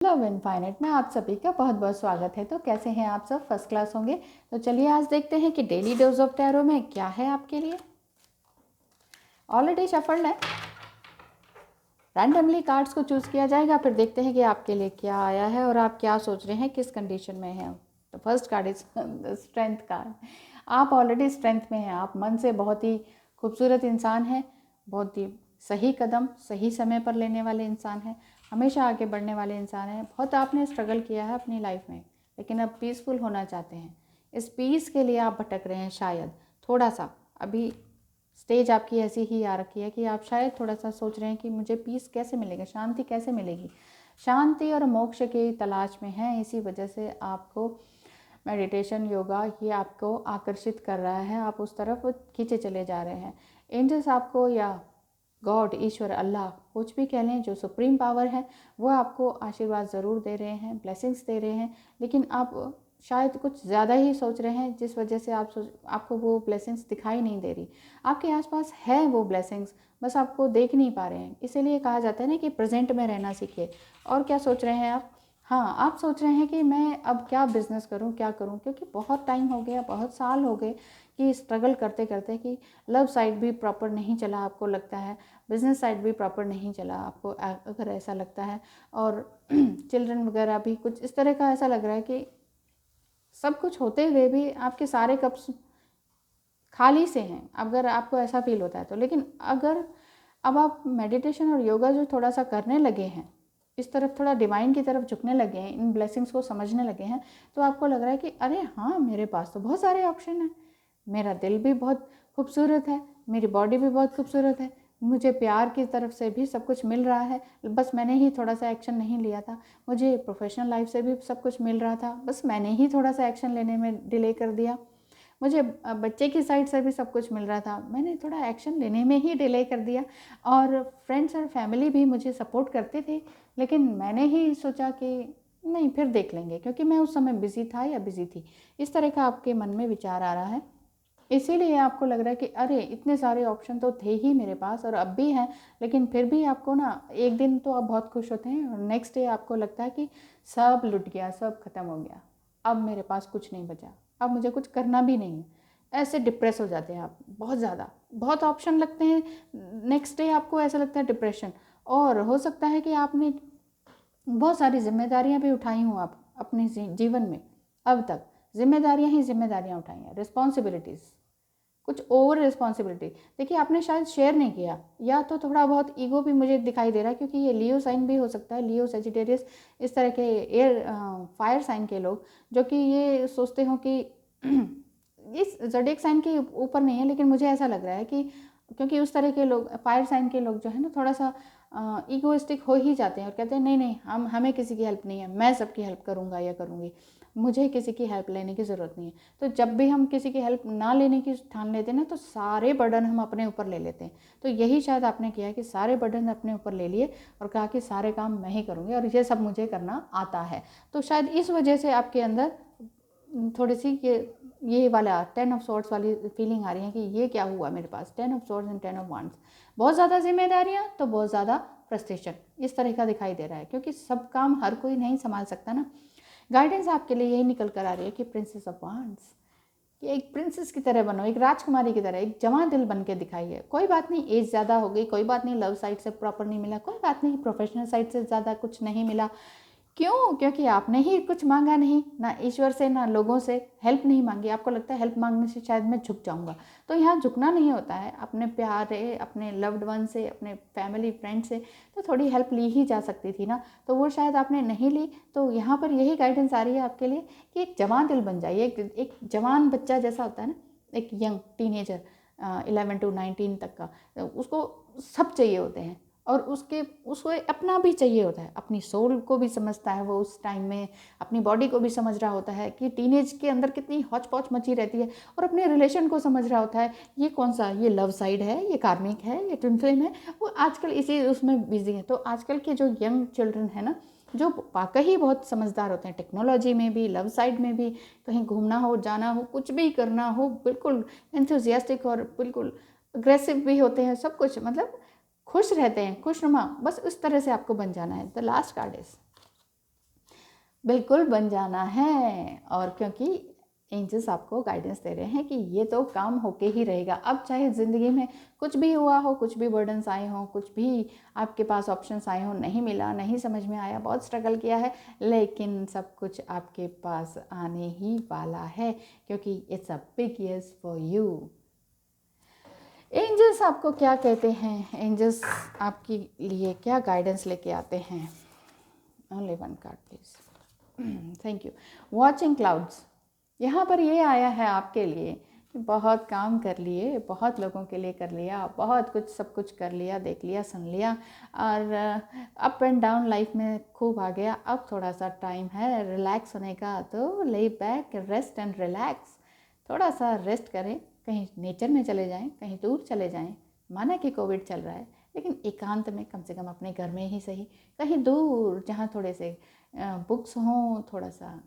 Love infinite में आप सभी का बहुत बहुत स्वागत है। तो कैसे हैं आप सब? फर्स्ट क्लास होंगे। तो चलिए आज देखते हैं कि डेली डोज ऑफ टैरो में क्या है आपके लिए। ऑलरेडी शफल्ड है, रैंडमली कार्ड्स को चूज किया जाएगा, फिर देखते हैं कि आपके लिए क्या आया है और आप क्या सोच रहे हैं, किस कंडीशन में हैं। तो first card is strength card. आप ऑलरेडी स्ट्रेंथ में हैं, आप मन से बहुत ही खूबसूरत इंसान हैं, बहुत ही सही कदम सही समय पर लेने वाले इंसान हैं, हमेशा आगे बढ़ने वाले इंसान हैं। बहुत आपने स्ट्रगल किया है अपनी लाइफ में, लेकिन अब पीसफुल होना चाहते हैं। इस पीस के लिए आप भटक रहे हैं, शायद थोड़ा सा अभी स्टेज आपकी ऐसी ही आ रखी है कि आप शायद थोड़ा सा सोच रहे हैं कि मुझे पीस कैसे मिलेगा, शांति कैसे मिलेगी। शांति और मोक्ष की तलाश में हैं, इसी वजह से आपको मेडिटेशन योगा ये आपको आकर्षित कर रहा है, आप उस तरफ खींचे चले जा रहे हैं। एंजल्स आपको, या गॉड, ईश्वर, अल्लाह, कुछ भी कह लें, जो सुप्रीम पावर है वो आपको आशीर्वाद ज़रूर दे रहे हैं, ब्लेसिंग्स दे रहे हैं, लेकिन आप शायद कुछ ज़्यादा ही सोच रहे हैं, जिस वजह से आपको वो ब्लेसिंग्स दिखाई नहीं दे रही। आपके आसपास है वो ब्लेसिंग्स, बस आपको देख नहीं पा रहे हैं। इसीलिए कहा जाता है ना कि प्रेजेंट में रहना सीखिए। और क्या सोच रहे हैं आप? हाँ, आप सोच रहे हैं कि मैं अब क्या बिज़नेस करूं, क्या करूं, क्योंकि बहुत टाइम हो गया, बहुत साल हो गए कि स्ट्रगल करते करते कि लव साइड भी प्रॉपर नहीं चला, आपको लगता है बिजनेस साइड भी प्रॉपर नहीं चला आपको, अगर ऐसा लगता है, और चिल्ड्रन वगैरह भी कुछ इस तरह का ऐसा लग रहा है कि सब कुछ होते हुए भी आपके सारे कप्स खाली से हैं, अगर आपको ऐसा फील होता है तो। लेकिन अगर अब आप मेडिटेशन और योगा जो थोड़ा सा करने लगे हैं, इस तरफ थोड़ा डिवाइन की तरफ झुकने लगे हैं, इन ब्लेसिंग्स को समझने लगे हैं, तो आपको लग रहा है कि अरे हाँ, मेरे पास तो बहुत सारे ऑप्शन हैं, मेरा दिल भी बहुत खूबसूरत है, मेरी बॉडी भी बहुत खूबसूरत है, मुझे प्यार की तरफ से भी सब कुछ मिल रहा है, बस मैंने ही थोड़ा सा एक्शन नहीं लिया था। मुझे प्रोफेशनल लाइफ से भी सब कुछ मिल रहा था, बस मैंने ही थोड़ा सा एक्शन लेने में डिले कर दिया। मुझे बच्चे की साइड से भी सब कुछ मिल रहा था, मैंने थोड़ा एक्शन लेने में ही डिले कर दिया। और फ्रेंड्स और फैमिली भी मुझे सपोर्ट करते थे, लेकिन मैंने ही सोचा कि नहीं, फिर देख लेंगे, क्योंकि मैं उस समय बिजी था या बिजी थी। इस तरह का आपके मन में विचार आ रहा है। इसीलिए आपको लग रहा है कि अरे इतने सारे ऑप्शन तो थे ही मेरे पास और अब भी हैं, लेकिन फिर भी आपको ना, एक दिन तो आप बहुत खुश होते हैं और नेक्स्ट डे आपको लगता है कि सब लुट गया, सब खत्म हो गया, अब मेरे पास कुछ नहीं बचा, अब मुझे कुछ करना भी नहीं है। ऐसे डिप्रेस हो जाते हैं आप, बहुत ज़्यादा, बहुत ऑप्शन लगते हैं, नेक्स्ट डे आपको ऐसा लगता है डिप्रेशन। और हो सकता है कि आपने बहुत सारी जिम्मेदारियां भी उठाई हूँ आप अपने जीवन में, अब तक जिम्मेदारियां ही जिम्मेदारियां उठाई हैं, रिस्पॉन्सिबिलिटीज़, कुछ ओवर रिस्पॉन्सिबिलिटी। देखिए, आपने शायद शेयर नहीं किया, या तो थोड़ा बहुत ईगो भी मुझे दिखाई दे रहा है, क्योंकि ये लियो साइन भी हो सकता है, लियो सेजिटेरियस, इस तरह के एयर फायर साइन के लोग, जो कि ये सोचते हो कि इस ज़ोडिएक साइन के ऊपर नहीं है, लेकिन मुझे ऐसा लग रहा है कि क्योंकि उस तरह के लोग, फायर साइन के लोग जो है ना, थोड़ा सा ईगोइस्टिक हो ही जाते हैं और कहते हैं नहीं नहीं, हमें किसी की हेल्प नहीं है, मैं सबकी हेल्प करूँगा या करूँगी, मुझे किसी की हेल्प लेने की ज़रूरत नहीं है। तो जब भी हम किसी की हेल्प ना लेने की ठान लेते हैं ना, तो सारे बर्डन हम अपने ऊपर ले लेते हैं। तो यही शायद आपने किया कि सारे बर्डन अपने ऊपर ले लिए और कहा कि सारे काम मैं ही करूँगी और ये सब मुझे करना आता है। तो शायद इस वजह से आपके अंदर थोड़ी सी ये वाला 10 ऑफ सॉर्ड्स वाली फीलिंग आ रही है कि ये क्या हुआ मेरे पास, 10 of swords and 10 of wands, बहुत ज़्यादा जिम्मेदारियाँ तो बहुत ज़्यादा फ्रस्ट्रेशन, इस तरह का दिखाई दे रहा है, क्योंकि सब काम हर कोई नहीं संभाल सकता ना। गाइडेंस आपके लिए यही निकल कर आ रही है कि प्रिंसेस ऑफ वांड्स, कि एक प्रिंसेस की तरह बनो, एक राजकुमारी की तरह, एक जवां दिल बन के दिखाइए। कोई बात नहीं, एज ज़्यादा हो गई, कोई बात नहीं, लव साइड से प्रॉपर नहीं मिला, कोई बात नहीं, प्रोफेशनल साइड से ज़्यादा कुछ नहीं मिला। क्यों? क्योंकि आपने ही कुछ मांगा नहीं, ना ईश्वर से ना लोगों से हेल्प नहीं मांगी। आपको लगता है हेल्प मांगने से शायद मैं झुक जाऊंगा, तो यहाँ झुकना नहीं होता है। अपने प्यारे, अपने लव्ड वन से, अपने फैमिली फ्रेंड से तो थोड़ी हेल्प ली ही जा सकती थी ना, तो वो शायद आपने नहीं ली। तो यहाँ पर यही गाइडेंस आ रही है आपके लिए कि एक जवान दिल बन जाइए, एक जवान बच्चा जैसा होता है ना, एक यंग टीनेजर 11 to 19 तक का, उसको सब चाहिए होते हैं और उसको अपना भी चाहिए होता है, अपनी सोल को भी समझता है वो उस टाइम में, अपनी बॉडी को भी समझ रहा होता है कि टीनेज के अंदर कितनी हौच पौच मची रहती है, और अपने रिलेशन को समझ रहा होता है, ये कौन सा, ये लव साइड है, ये कार्मिक है, ये ट्विन फ्लेम है। वो आजकल इसी उसमें बिजी है। तो आजकल के जो यंग चिल्ड्रन है ना, जो वाकई बहुत समझदार होते हैं, टेक्नोलॉजी में भी, लव साइड में भी, कहीं घूमना हो, जाना हो, कुछ भी करना हो, बिल्कुल एंथुजियास्टिक और बिल्कुल अग्रेसिव भी होते हैं, सब कुछ मतलब खुश रहते हैं, खुशनुमा, बस उस तरह से आपको बन जाना है। द लास्ट कार्ड इज बिल्कुल बन जाना है। और क्योंकि एंजल्स आपको गाइडेंस दे रहे हैं कि ये तो काम होके ही रहेगा। अब चाहे ज़िंदगी में कुछ भी हुआ हो, कुछ भी बर्डन्स आए हों, कुछ भी आपके पास ऑप्शंस आए हों, नहीं मिला, नहीं समझ में आया, बहुत स्ट्रगल किया है, लेकिन सब कुछ आपके पास आने ही वाला है, क्योंकि it's a big yes for you. Angels आपको क्या कहते हैं? एंजल्स आपके लिए क्या गाइडेंस लेके आते हैं? Only one card please. Thank you. Watching clouds, यहाँ पर ये आया है आपके लिए कि बहुत काम कर लिए, बहुत लोगों के लिए कर लिया, बहुत कुछ, सब कुछ कर लिया, देख लिया, सुन लिया, और अप एंड डाउन लाइफ में खूब आ गया। अब थोड़ा सा टाइम है रिलैक्स होने का, तो ले बैक, रेस्ट एंड रिलैक्स। थोड़ा सा रेस्ट करें, कहीं नेचर में चले जाएं, कहीं दूर चले जाएं। माना कि कोविड चल रहा है, लेकिन एकांत में, कम से कम अपने घर में ही सही, कहीं दूर जहाँ थोड़े से बुक्स हों, थोड़ा सा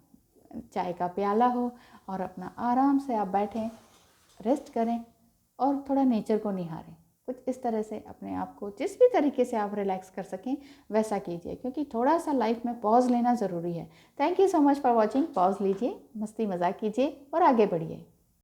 चाय का प्याला हो, और अपना आराम से आप बैठें, रेस्ट करें और थोड़ा नेचर को निहारें। कुछ इस तरह से अपने आप को जिस भी तरीके से आप रिलैक्स कर सकें वैसा कीजिए, क्योंकि थोड़ा सा लाइफ में पॉज लेना ज़रूरी है। Thank you so much for watching. Pause लीजिए, मस्ती मजाक कीजिए और आगे बढ़िए।